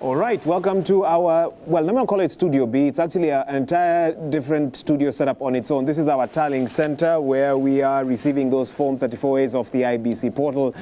All right, welcome to our, well, I'm not going to call it Studio B. It's actually an entire different studio set up on its own. This is our tallying center where we are receiving those Form 34As off the IEBC portal,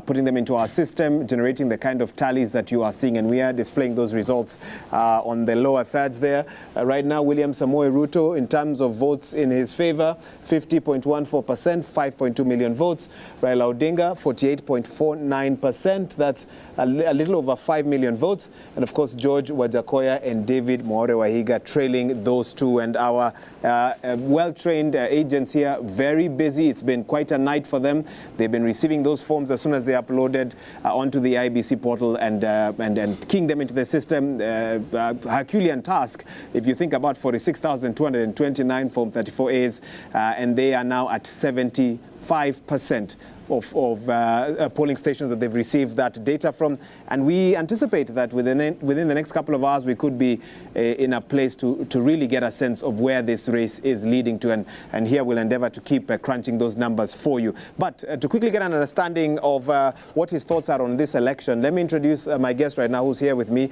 putting them into our system, generating the kind of tallies that you are seeing, and we are displaying those results on the lower thirds there. Right now, William Samoei Ruto, in terms of votes in his favor, 50.14%, 5.2 million votes. Raila Odinga, 48.49%. That's a little over 5 million votes. And of course, George Wajakoya and David Moore Wahiga trailing those two. And our well-trained agents here, very busy. It's been quite a night for them. They've been receiving those forms as soon as they uploaded onto the IEBC portal and keying them into the system. Herculean task, if you think about 46,229 Form 34As, and they are now at 75% of polling stations that they've received that data from, and we anticipate that within the next couple of hours we could be in a place to really get a sense of where this race is leading to, and here we'll endeavor to keep crunching those numbers for you. But to quickly get an understanding of what his thoughts are on this election, let me introduce my guest right now who's here with me,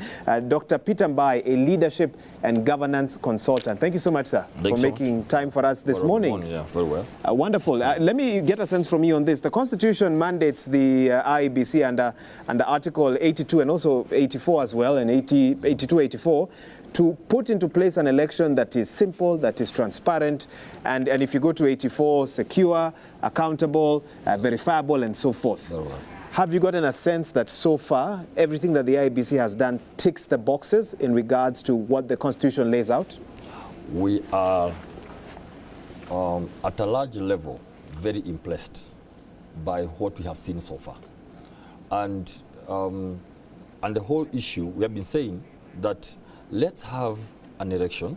Dr. Peter Mbai, a leadership and governance consultant. Thank you so much, sir, for making time for us this morning. Yeah, very well. Wonderful. Let me get a sense from you on this. The Constitution mandates the IEBC under Article 82 and also 84 as well, and 82, 84, to put into place an election that is simple, that is transparent, and if you go to 84, secure, accountable, verifiable, and so forth. Very well. Have you gotten a sense that so far everything that the IEBC has done ticks the boxes in regards to what the Constitution lays out? We are at a large level very impressed by what we have seen so far. And the whole issue, we have been saying that let's have an election.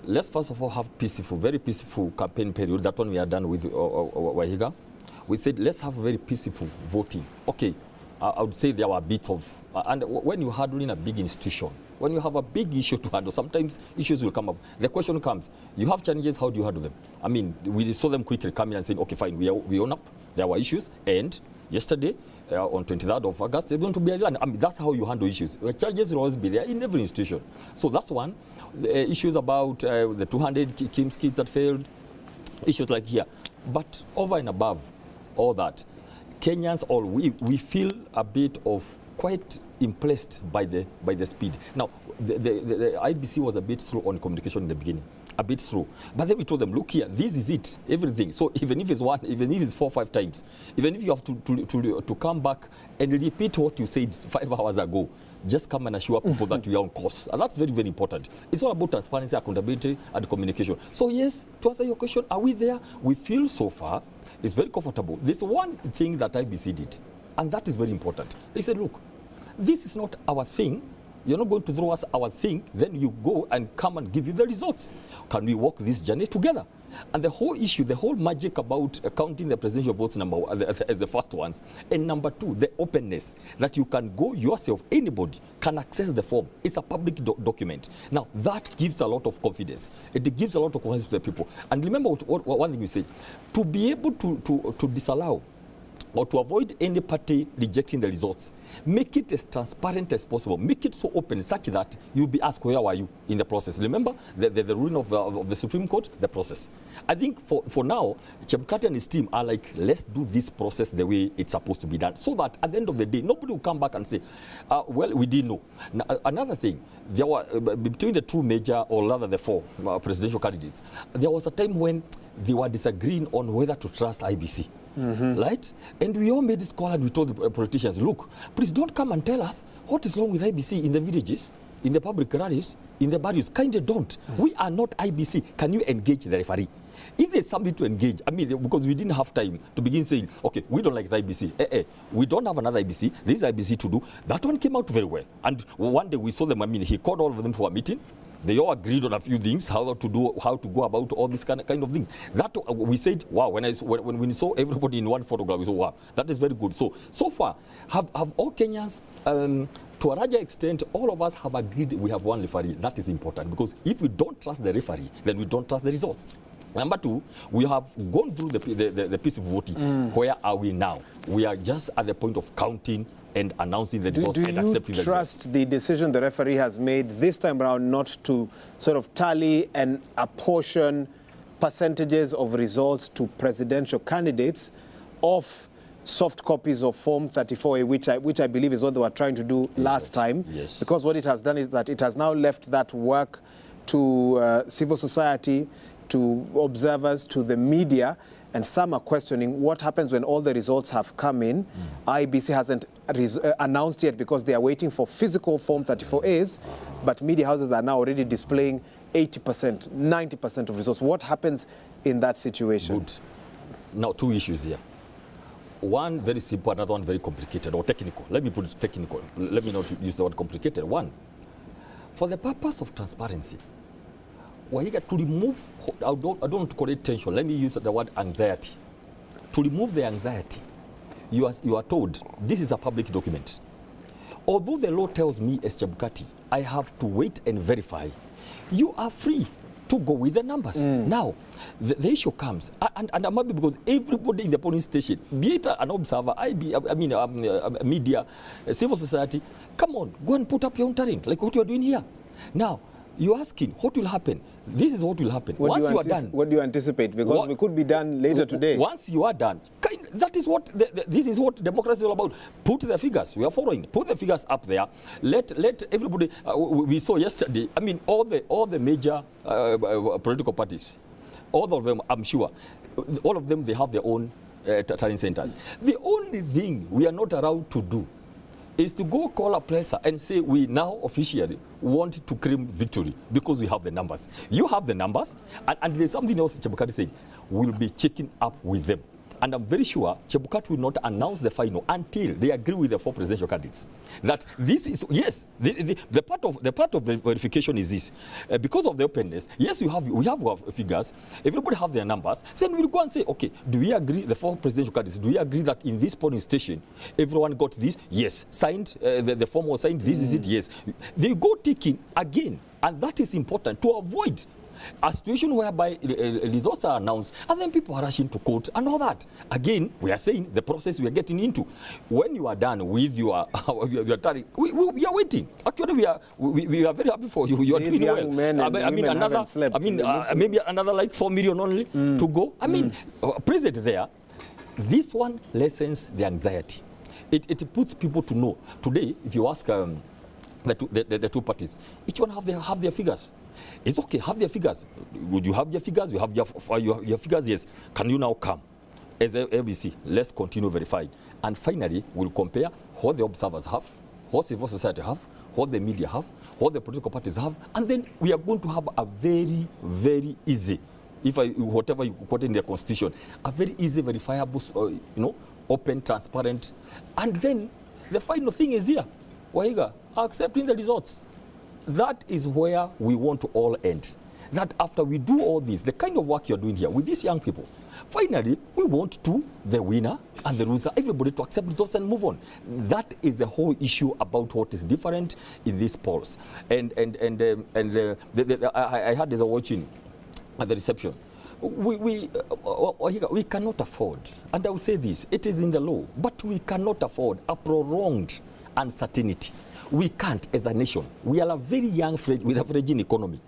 Let's first of all have peaceful, very peaceful campaign period. That one we are done with Wahiga. We said let's have a very peaceful voting. Okay, I would say there were a bit of, and when you're handling a big institution, when you have a big issue to handle, sometimes issues will come up. The question comes, you have challenges, how do you handle them? I mean, we saw them quickly come in and saying, okay, fine, we own up, there were issues, and yesterday, on 23rd of August, they're going to be a land. I mean, that's how you handle issues. Challenges will always be there in every institution. So that's one. The issues about the 200 KIMS kids that failed, issues like here. But over and above all that, Kenyans, we feel a bit of quite impressed by the speed. Now, the IEBC was a bit slow on communication in the beginning, a bit slow. But then we told them, look here, this is it, everything. So even if it's one, even if it's 4 or 5 times, even if you have to come back and repeat what you said 5 hours ago, just come and assure people that we are on course. And that's very, very important. It's all about transparency, accountability, and communication. So yes, to answer your question, are we there? We feel so far it's very comfortable. There's one thing that IEBC did, and that is very important. They said, look, this is not our thing. You're not going to throw us our thing, then you go and come and give you the results. Can we walk this journey together? And the whole issue, the whole magic about counting the presidential votes as the first ones, and number 2, the openness, that you can go yourself, anybody can access the form. It's a public document. Now, that gives a lot of confidence. It gives a lot of confidence to the people. And remember one thing we say, to be able to disallow or to avoid any party rejecting the results, make it as transparent as possible. Make it so open such that you'll be asked, where were you in the process? Remember the ruling of the Supreme Court, the process. I think for now, Chebukati and his team are like, let's do this process the way it's supposed to be done, so that at the end of the day, nobody will come back and say, well, we didn't know. Now, another thing, there were, between the 2 major, or rather the 4 presidential candidates, there was a time when they were disagreeing on whether to trust IEBC. Right? And we all made this call and we told the politicians, look, please don't come and tell us what is wrong with IEBC in the villages, in the public rallies, in the barrios. Kindly don't. We are not IEBC. Can you engage the referee? If there's something to engage, I mean, because we didn't have time to begin saying, okay, we don't like the IEBC. We don't have another IEBC. This is IEBC to do. That one came out very well. And one day we saw them, I mean, he called all of them for a meeting. They all agreed on a few things, how to go about all these kind of things. That we said, wow, when we saw everybody in one photograph, we said, wow, that is very good. So far, have all Kenyans, to a larger extent, all of us have agreed we have one referee. That is important, because if we don't trust the referee, then we don't trust the results. Number 2, we have gone through the peaceful voting. Where are we now? We are just at the point of counting and announcing the results and accepting the results. Do you trust the decision the referee has made this time around not to sort of tally and apportion percentages of results to presidential candidates of soft copies of Form 34A, which I believe is what they were trying to do last time? Yes. Because what it has done is that it has now left that work to civil society, to observers, to the media, and some are questioning what happens when all the results have come in. IEBC hasn't announced yet because they are waiting for physical Form 34As, but media houses are now already displaying 80%, 90% of results. What happens in that situation? Good. Now, two issues here. One very simple, another one very complicated or technical. Let me put it technical. Let me not use the word complicated. One, for the purpose of transparency, Wahiga, to remove, I don't want to call it tension, let me use the word anxiety. To remove the anxiety, you are told this is a public document. Although the law tells me as Chebukati, I have to wait and verify, you are free to go with the numbers. Now, the issue comes, and I'm happy because everybody in the polling station, be it an observer, media, civil society, come on, go and put up your own terrain, like what you are doing here. Now, you're asking, what will happen? This is what will happen. Once you are done. What do you anticipate? Because we could be done later today. Once you are done, that is what, this is what democracy is all about. Put the figures, we are following. Put the figures up there. Let everybody, we saw yesterday, I mean, all the major political parties, all of them, I'm sure, all of them, they have their own tallying centers. The only thing we are not allowed to do is to go call a presser and say we now officially want to claim victory because we have the numbers. You have the numbers, and there's something else Chebukati said, we'll be checking up with them. And I'm very sure Chebukati will not announce the final until they agree with the 4 presidential candidates. That this is, yes, the part of the verification is this. Because of the openness, yes, we have our figures, everybody have their numbers, then we'll go and say, okay, do we agree, the 4 presidential candidates, do we agree that in this polling station, everyone got this? Yes. Signed, the form was signed, this is it, yes. They go ticking again, and that is important to avoid a situation whereby results are announced and then people are rushing to court and all that. Again, we are saying the process we are getting into. When you are done with your tally, we are waiting. Actually, we are very happy for you. You are doing well. Maybe another like 4 million only to go. I mean, present there, this one lessens the anxiety. It puts people to know. Today, if you ask the two parties, each one have their figures. It's okay, have their figures. Would you have your figures? You have your figures, yes. Can you now come? As IEBC, let's continue verifying. And finally, we'll compare what the observers have, what civil society have, what the media have, what the political parties have, and then we are going to have a very, very easy, whatever you quote in the constitution, a very easy, verifiable, open, transparent. And then the final thing is here, Wahiga, accepting the results. That is where we want to all end. That after we do all this, the kind of work you're doing here with these young people, finally, we want the winner and the loser, everybody to accept results and move on. That is the whole issue about what is different in these polls. I had this watching at the reception. We cannot afford, and I will say this, it is in the law, but we cannot afford a prolonged uncertainty. We can't as a nation. We are a very young, with a fragile economy.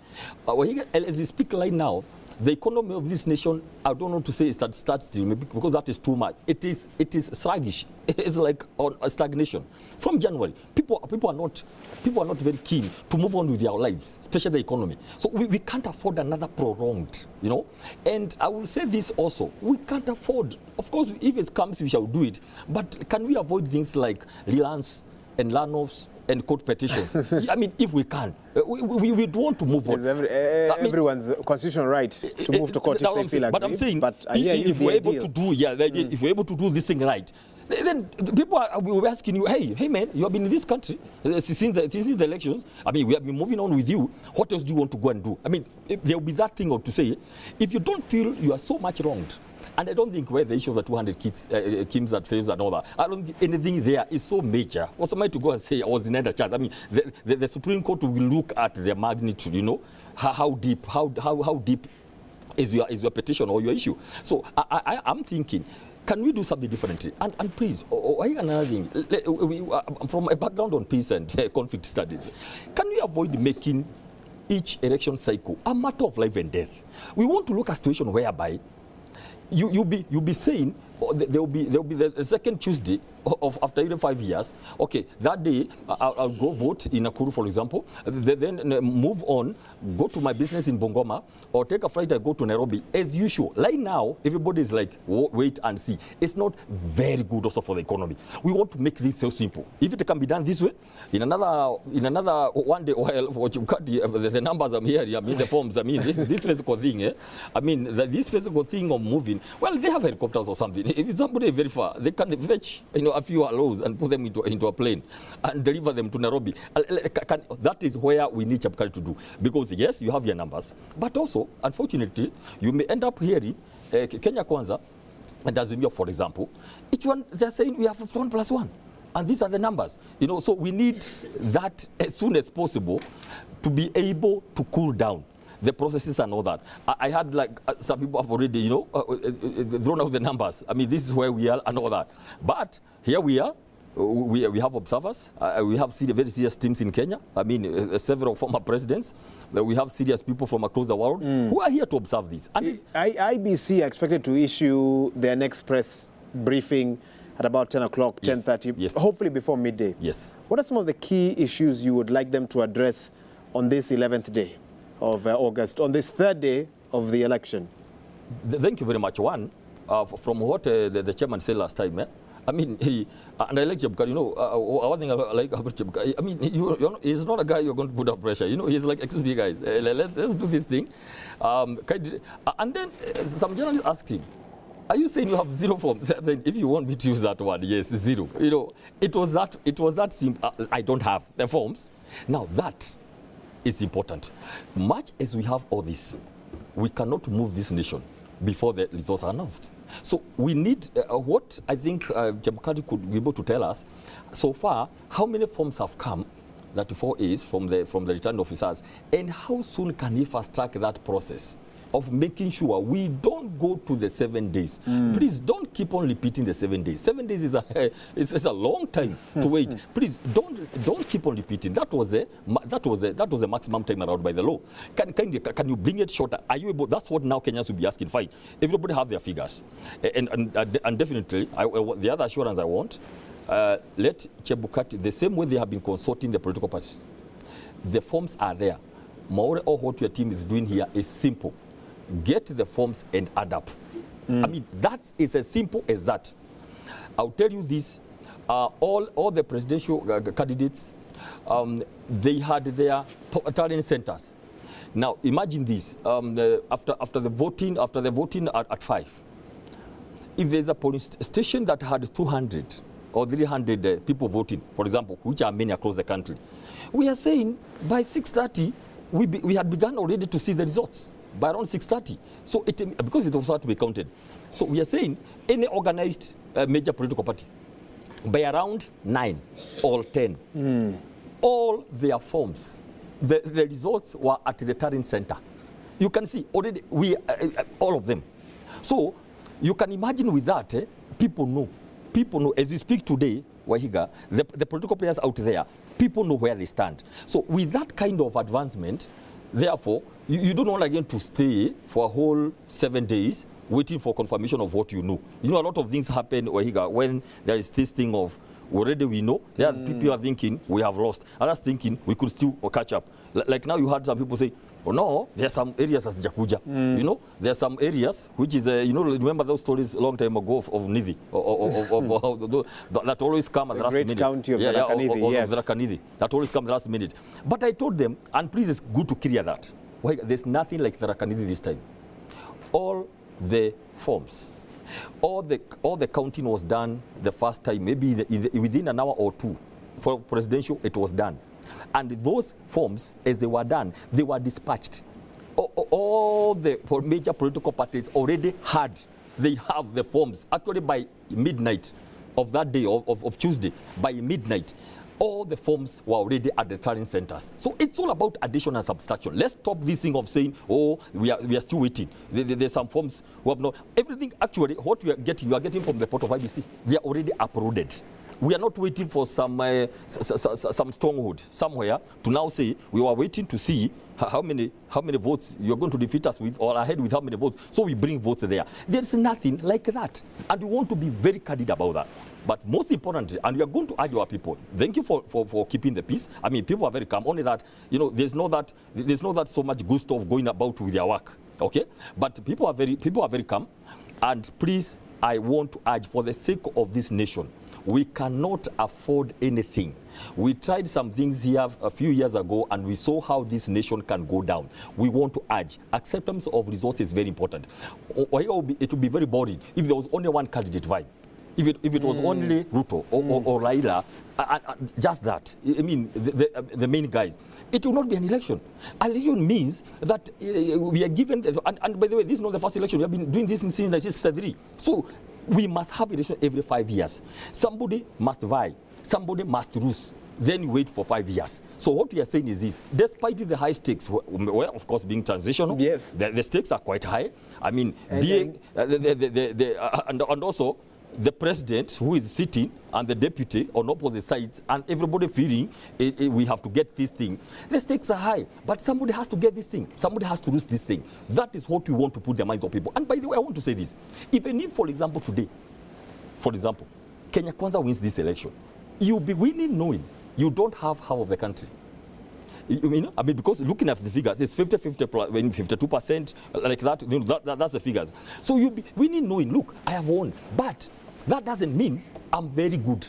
As we speak right now, the economy of this nation, I don't know to say it starts still, because that is too much. It is sluggish. It's like on a stagnation. From January, people are not very keen to move on with their lives, especially the economy. So we can't afford another prolonged, And I will say this also, we can't afford, of course, if it comes, we shall do it. But can we avoid things like relance and learn-offs and court petitions? I mean, if we can, we don't want to move on. Everyone's constitutional right to move to court if they feel like. But I'm saying, if we're able to do, if we're able to do this thing right, then people will be asking you, hey man, you have been in this country since the elections. I mean, we have been moving on with you. What else do you want to go and do? I mean, there will be that thing to say, if you don't feel you are so much wronged, and I don't think where the issue of the 200 Kims that fails and all that, I don't think anything there is so major. What's am I to go and say I was denied a chance? I mean, the Supreme Court will look at the magnitude, how deep is your petition or your issue. So I'm thinking, can we do something differently? And please, another thing, from a background on peace and conflict studies, can we avoid making each election cycle a matter of life and death? We want to look at a situation whereby you'll be saying there will be the second Tuesday of after even 5 years. Okay, that day I'll go vote in Nakuru, for example. Then move on, go to my business in Bungoma, or take a flight and go to Nairobi. As usual, right now everybody is like wait and see. It's not very good also for the economy. We want to make this so simple. If it can be done this way, in another one day, while what you cut the numbers I'm hearing, I mean the forms, I mean this physical thing, I mean this physical thing of moving. Well, they have helicopters or something. If it's somebody very far, they can fetch a few allows and put them into a plane and deliver them to Nairobi. That is where we need Chebukati to do, because yes, you have your numbers, but also unfortunately you may end up hearing Kenya Kwanza and Azimio, for example, each one they're saying we have 51+1. And these are the numbers, so we need that as soon as possible to be able to cool down the processes and all that. I had some people have already, thrown out the numbers. I mean, this is where we are and all that. But here we are. We have observers. We have very serious teams in Kenya. I mean, several former presidents. We have serious people from across the world who are here to observe this. And IEBC are expected to issue their next press briefing at about 10 o'clock, yes, 10:30, yes, hopefully before midday. Yes. What are some of the key issues you would like them to address on this 11th day of August, on this third day of the election? Thank you very much. One, from what the chairman said last time, I mean, and I like Chebukati, one thing I like about Chebukati, I mean, he's not a guy you're going to put up pressure, he's like, excuse me guys, let's do this thing. And then some journalists asked him, are you saying you have 0 forms? If you want me to use that word, yes, 0. It was that simple. I don't have the forms. Now that is important. Much as we have all this, we cannot move this nation before the results are announced. So we need what I think Chebukati could be able to tell us so far, how many forms have come, 34As from the returning officers, and how soon can he fast track that process of making sure we don't go to the 7 days. Please don't keep on repeating the 7 days. 7 days is a long time to wait. Please don't keep on repeating. That was a maximum time allowed by the law. Can you bring it shorter? Are you able? That's what now Kenyans will be asking. Fine. Everybody have their figures, and definitely the other assurance I want. Let Chebukati, the same way they have been consulting the political parties, the forms are there. More or what your team is doing here is simple. Get the forms and add up. I mean, that is as simple as that. I'll tell you this, all the presidential candidates, they had their talent centers. Now, imagine this, after the voting at 5, if there's a police station that had 200 or 300 people voting, for example, which are many across the country, we are saying by 6:30, we had begun already to see the results by around 6:30. So because it was had to be counted. So we are saying any organized major political party, by around 9 or 10, all their forms, the results were at the talent center. You can see already all of them. So you can imagine with that, people know. As we speak today, Wahiga, the political players out there, people know where they stand. So with that kind of advancement, therefore, you don't want again to stay for a whole 7 days waiting for confirmation of what you know. A lot of things happen, Wahiga, when there is this thing of already we know. There are people are thinking we have lost. Others thinking we could still catch up. Like now you heard some people say, oh no, there are some areas as Jakuja. There are some areas which is, remember those stories a long time ago of Nithi, that always come at the last minute. The great county of Tharaka-Nithi, yes. Tharaka-Nithi, that always comes at the last minute. But I told them, and please, it's good to clear that. There's nothing like Tharaka-Nithi this time. All the forms, all the counting was done the first time, maybe within an hour or two. For presidential, it was done. And those forms, as they were done, they were dispatched. All the major political parties already they have the forms. Actually, by midnight of that day, of Tuesday, by midnight, all the forms were already at the tallying centers. So it's all about addition and subtraction. Let's stop this thing of saying, oh, we are still waiting. There's some forms who have not. Everything, actually, what you are getting from the port of IBC. They are already uploaded. We are not waiting for some stronghold somewhere to now say we were waiting to see how many votes you're going to defeat us with, or ahead with how many votes. So we bring votes there. There's nothing like that, and we want to be very candid about that. But most importantly, and we are going to urge our people. Thank you for keeping the peace. I mean, people are very calm. Only that, you know, there's not that so much good stuff going about with their work. Okay, but people are very calm, and please, I want to urge, for the sake of this nation, we cannot afford anything. We tried some things here a few years ago, and we saw how this nation can go down. We want to urge acceptance of results is very important. It would be very boring if there was only one candidate vibe. If it was only Ruto or Raila, just that. I mean, the main guys. It will not be an election. An election means that we are given, and by the way, this is not the first election. We have been doing this since 1963. So we must have election every 5 years. Somebody must vie, somebody must lose. Then you wait for 5 years. So what we are saying is this: despite the high stakes, well, of course, being transitional, yes, the stakes are quite high. I mean, and also the president who is sitting and the deputy on opposite sides, and everybody feeling we have to get this thing. The stakes are high, but somebody has to get this thing. Somebody has to lose this thing. That is what we want to put in the minds of people. And by the way, I want to say this: even if, for example, today, Kenya Kwanza wins this election, you'll be winning knowing you don't have half of the country. I mean, because looking at the figures, it's 50-50, 52%, like that, you know, that's the figures. So you'll be winning knowing, look, I have won. But that doesn't mean I'm very good.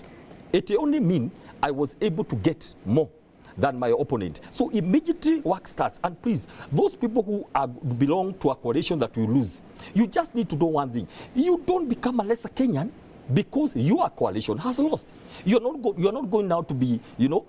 It only means I was able to get more than my opponent. So immediately work starts. And please, those people who belong to a coalition that will lose, you just need to do one thing. You don't become a lesser Kenyan because your coalition has lost. You're not going now to be, you know,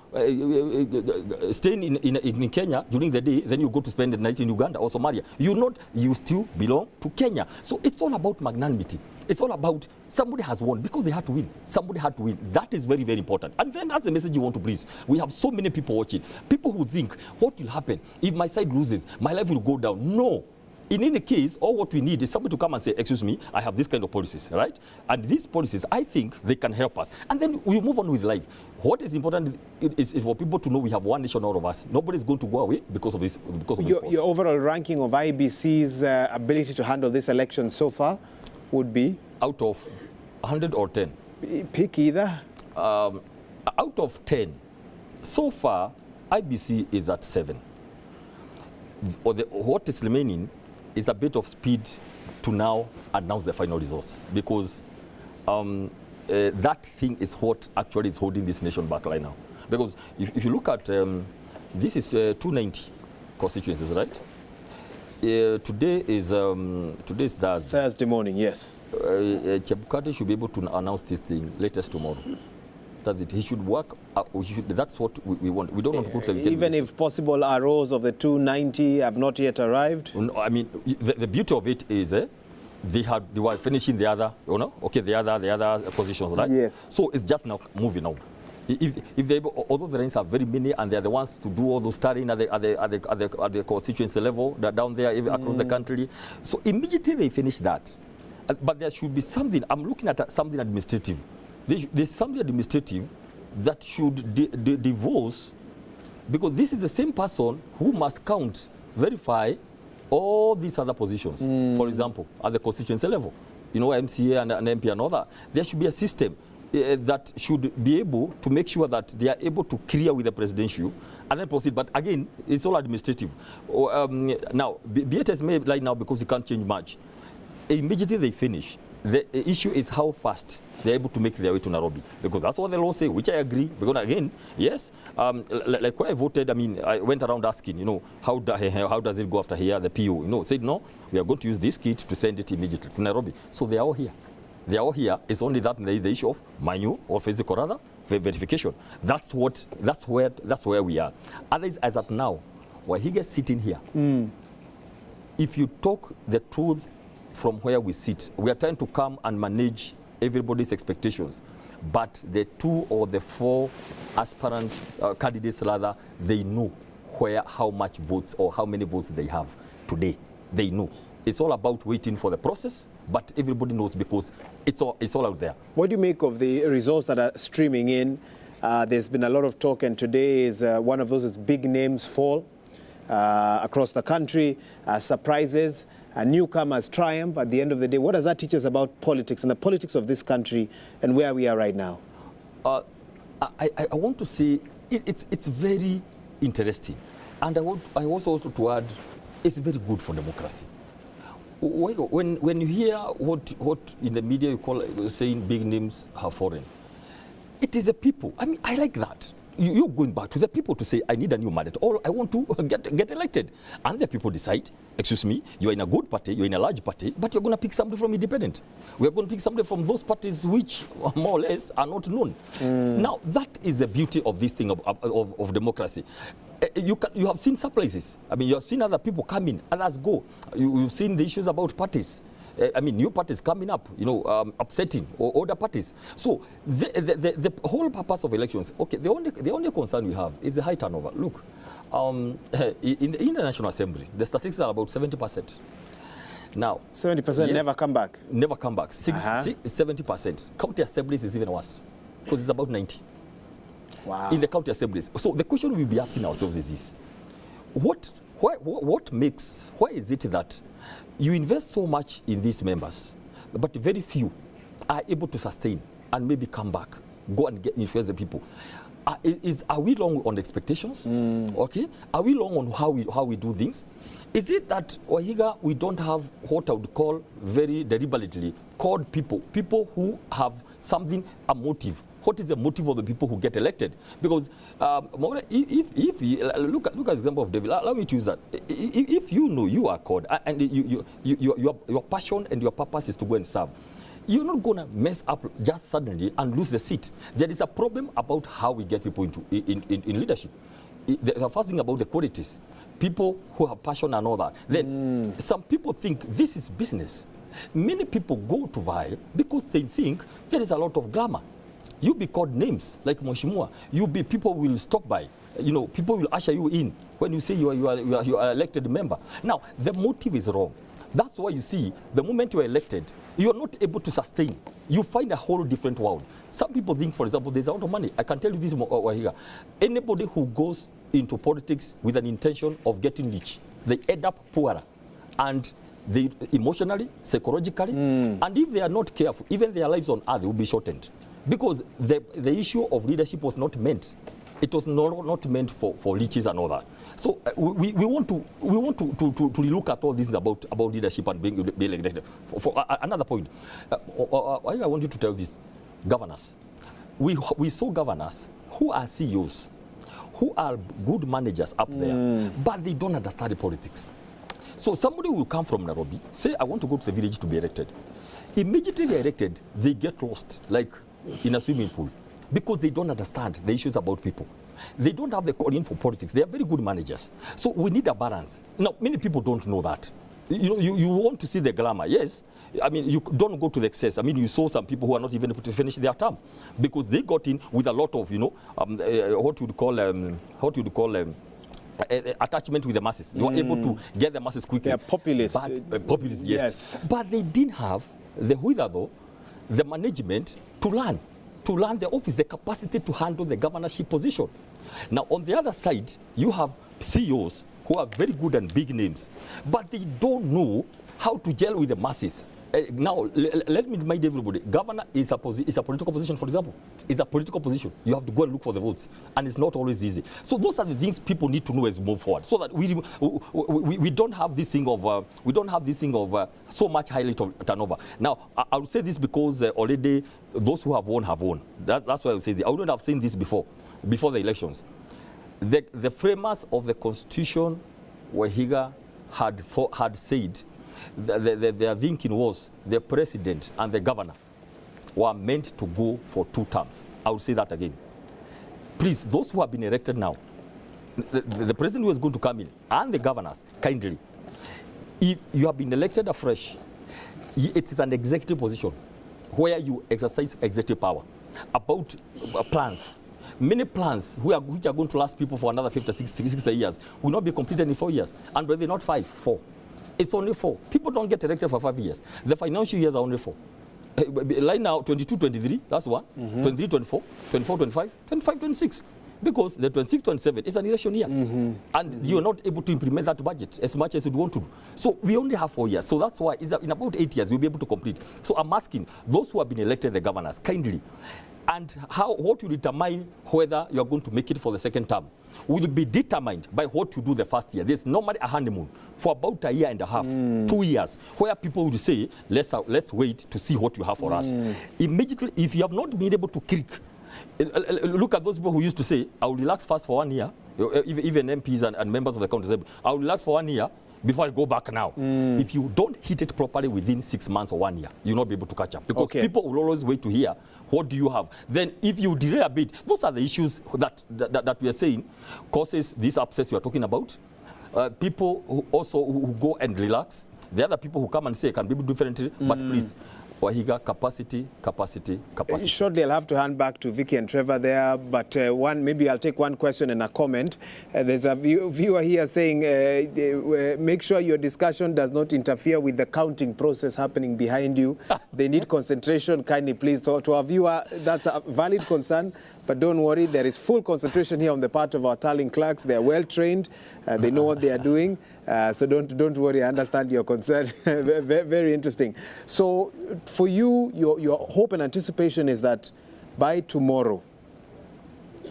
staying in Kenya during the day, then you go to spend the night in Uganda or Somalia. You still belong to Kenya. So it's all about magnanimity. It's all about somebody has won because they had to win. Somebody had to win. That is very, very important. And then that's the message you want to please. We have so many people watching. People who think, what will happen if my side loses? My life will go down. No. In any case, all what we need is somebody to come and say, excuse me, I have this kind of policies, right? And these policies, I think they can help us. And then we move on with life. What is important is for people to know we have one nation, all of us. Nobody's going to go away because of this. Your overall ranking of IEBC's ability to handle this election so far would be? Out of 100 or 10? Pick either. Out of 10, so far, IEBC is at 7. What is remaining is a bit of speed to now announce the final results, because that thing is what actually is holding this nation back right now. Because if you look at, this is 290 constituencies, right? Today is Thursday morning, yes. Chebukati should be able to announce this thing latest tomorrow. That's it. He should work. That's what we want. We don't want to put like even if possible, our rows of the 290 have not yet arrived. No, I mean, the beauty of it is they were finishing the other, you know, okay, the other positions, right? Yes. So it's just now moving on. If they, although the ranks are very many and they are the ones to do all those studying at the constituency level, they're down there across the country. So immediately they finish that, but there should be something. I'm looking at something administrative. There's something administrative that should divorce, because this is the same person who must count, verify all these other positions. For example, at the constituency level, you know, MCA and MP and all that. There should be a system that should be able to make sure that they are able to clear with the presidential and then proceed. But again, it's all administrative. Now, be it as may right now, because you can't change much. Immediately they finish, the issue is how fast they're able to make their way to Nairobi, because that's what the law say, which I agree. Because again, yes, like when I voted, I mean, I went around asking, you know, how does it go after here? The PO, you know, said no, we are going to use this kit to send it immediately to Nairobi. So they are all here. They are all here. It's only that the issue of manual or physical rather verification. That's where we are. Otherwise, as of now, while he gets sitting here, if you talk the truth from where we sit, we are trying to come and manage everybody's expectations. but the 2 or the 4 aspirants, candidates rather, they know how much votes or how many votes they have today. They know. It's all about waiting for the process, but everybody knows because it's all out there. What do you make of the results that are streaming in? There's been a lot of talk, and today is one of those big names fall across the country, surprises, newcomers triumph at the end of the day. What does that teach us about politics and the politics of this country and where we are right now? I want to say it's very interesting. And I also to add, it's very good for democracy. When you hear what in the media you call saying big names have fallen, it is the people. I mean, I like that. You're going back to the people to say, I need a new mandate, or I want to get elected. And the people decide, excuse me, you're in a good party, you're in a large party, but you're going to pick somebody from independent. We're going to pick somebody from those parties which more or less are not known. Now, that is the beauty of this thing of democracy. You have seen surprises. I mean, you have seen other people come in, others go. You've seen the issues about parties. I mean, new parties coming up, upsetting or older parties. So the whole purpose of elections, okay, the only concern we have is the high turnover. Look, in the International Assembly, the statistics are about 70%. Now, 70% yes, never come back. Never come back. 70%. County assemblies is even worse because it's about 90. Wow. In the county assemblies. So the question we'll be asking ourselves is this: why is it that you invest so much in these members, but very few are able to sustain and maybe come back, go and influence the people? Are we long on expectations? Okay. Are we long on how we do things? Is it that Wahiga we don't have what I would call very deliberately called people who have something, a motive? What is the motive of the people who get elected? Because if you, look at the example of David, allow me to use that. If you know you are called and your passion and your purpose is to go and serve, you're not going to mess up just suddenly and lose the seat. There is a problem about how we get people in leadership. The first thing about the qualities, people who have passion and all that. Then some people think this is business. Many people go to VAE because they think there is a lot of glamour. You be called names like Moshimua. People will stop by. People will usher you in when you say you are elected member. Now, the motive is wrong. That's why you see, the moment you are elected, you are not able to sustain. You find a whole different world. Some people think, for example, there's a lot of money. I can tell you this, Wahiga. Anybody who goes into politics with an intention of getting rich, they end up poorer. And they emotionally, psychologically, and if they are not careful, even their lives on earth will be shortened. Because the issue of leadership was not meant. It was not meant for riches and all that. So we want to look at all this about leadership and being elected. For another point, I want you to tell this: governors. We saw governors who are CEOs, who are good managers up there, but they don't understand the politics. So somebody will come from Nairobi, say, I want to go to the village to be elected. Immediately they're elected, they get lost, like in a swimming pool, because they don't understand the issues about people. They don't have the calling for politics. They are very good managers. So we need a balance. Now, many people don't know that. You want to see the glamour, yes. I mean, you don't go to the excess. I mean, you saw some people who are not even able to finish their term because they got in with a lot of, what you would call attachment with the masses. You are able to get the masses quickly. They are populist. Populist, yes. But they didn't have the management to learn the office, the capacity to handle the governorship position. Now, on the other side, you have CEOs who are very good and big names, but they don't know how to gel with the masses. Now, let me remind everybody, governor is a political position, for example. It's a political position. You have to go and look for the votes, and it's not always easy. So those are the things people need to know as we move forward, so that we don't have this thing of so much high rate of turnover. Now, I would say this because already those who have won have won. That's why I would say this. I wouldn't have seen this before the elections. The framers of the Constitution, Wahiga, had said their thinking was the president and the governor were meant to go for 2 terms. I will say that again. Please, those who have been elected now, the president who is going to come in and the governors, kindly, if you have been elected afresh, it is an executive position where you exercise executive power. about plans. Many plans which are going to last people for another 50, 60 years will not be completed in 4 years. And whether not 5, 4. It's only 4. People don't get elected for 5 years. The financial years are only 4. Right now, 22, 23, that's one. 23, 24, 24, 25, 25, 26. Because the 26, 27 is an election year. And you're not able to implement that budget as much as you'd want to do. So we only have 4 years. So that's why in about 8 years, we'll be able to complete. So I'm asking those who have been elected the governors, kindly, and what will determine whether you're going to make it for the second term will be determined by what you do the first year. There's normally a honeymoon for about a year and a half, 2 years, where people will say, let's wait to see what you have for us. Immediately, if you have not been able to click, look at those people who used to say, I will relax first for 1 year, even MPs and members of the country say, I will relax for 1 year before I go back now. If you don't hit it properly within 6 months or 1 year, you'll not be able to catch up. Because people will always wait to hear, what do you have? Then if you delay a bit, those are the issues that we are saying causes these upsets you are talking about. People who go and relax. The other people who come and say, can be differently, but please, Wahiga, capacity. Shortly, I'll have to hand back to Vicky and Trevor there, but maybe I'll take one question and a comment. There's a viewer here saying, make sure your discussion does not interfere with the counting process happening behind you. They need concentration, kindly please. So to our viewer, that's a valid concern, but don't worry, there is full concentration here on the part of our tallying clerks. They're well trained, they know what they are doing, so don't worry, I understand your concern. Very interesting. So for you, your hope and anticipation is that by tomorrow,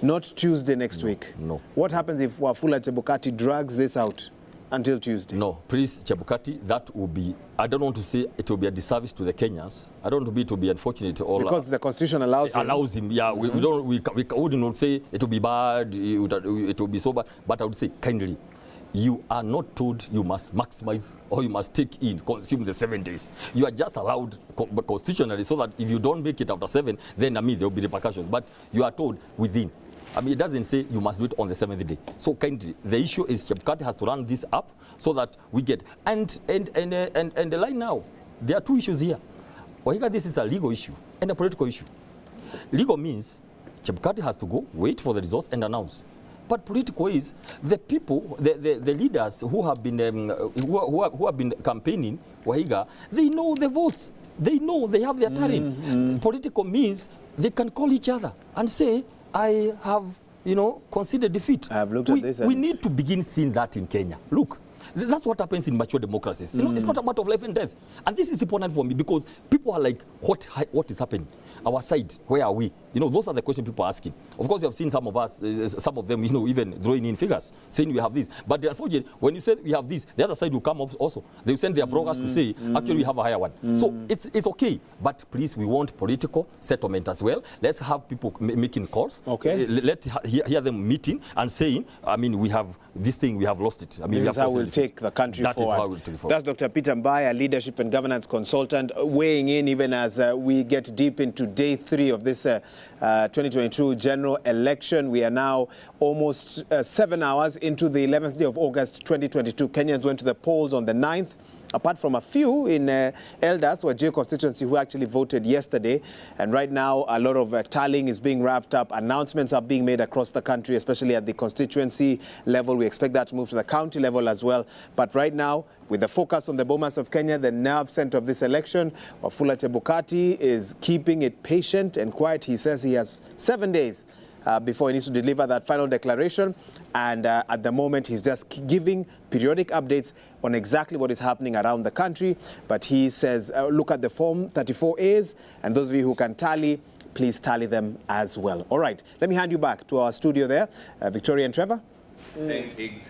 not Tuesday next week. No. What happens if Wafula Chebukati drags this out until Tuesday? No, please, Chebukati, that will be, I don't want to say it will be a disservice to the Kenyans. I don't want to be unfortunate. Because the Constitution allows him. Allows him, yeah. We would not say it will be bad, it will be so bad, but I would say kindly. You are not told you must maximize or you must take in, consume the 7 days. You are just allowed constitutionally so that if you don't make it after 7, then there will be repercussions. But you are told within. It doesn't say you must do it on the 7th day. So kindly, the issue is Chebukati has to run this up so that we get. And the line now, there are 2 issues here. Wahiga, this is a legal issue and a political issue. Legal means Chebukati has to go, wait for the results and announce. But political is the people, the leaders who have been who have been campaigning Wahiga, they know the votes. They know they have their terrain. Political means they can call each other and say, I have, conceded defeat. I have looked at this. We need to begin seeing that in Kenya. Look. That's what happens in mature democracies. It's not a matter of life and death. And this is important for me because people are like, what is happening? Our side, where are we? Those are the questions people are asking. Of course, you have seen some of us, some of them, even throwing in figures, saying we have this. But unfortunately, when you say we have this, the other side will come up also. They will send their brokers to say, actually, we have a higher one. So it's okay. But please, we want political settlement as well. Let's have people making calls. Okay. Let's hear them meeting and saying, we have this thing, we have lost it. This is how we'll take the country forward. That is how we'll take it forward. That's Dr. Peter Mbaya, leadership and governance consultant, weighing in even as we get deep into day 3 of this 2022 general election. We are now almost 7 hours into the 11th day of August 2022. Kenyans went to the polls on the 9th. Apart from a few in Elders, Wajir constituency, who actually voted yesterday. And right now, a lot of tallying is being wrapped up. Announcements are being made across the country, especially at the constituency level. We expect that to move to the county level as well. But right now, with the focus on the Bomas of Kenya, the nerve center of this election, Wafula Chebukati is keeping it patient and quiet. He says he has 7 days before he needs to deliver that final declaration. And at the moment, he's just giving periodic updates on exactly what is happening around the country. But he says, look at the Form 34As, and those of you who can tally, please tally them as well. All right, let me hand you back to our studio there. Victoria and Trevor. Thanks, Higgs.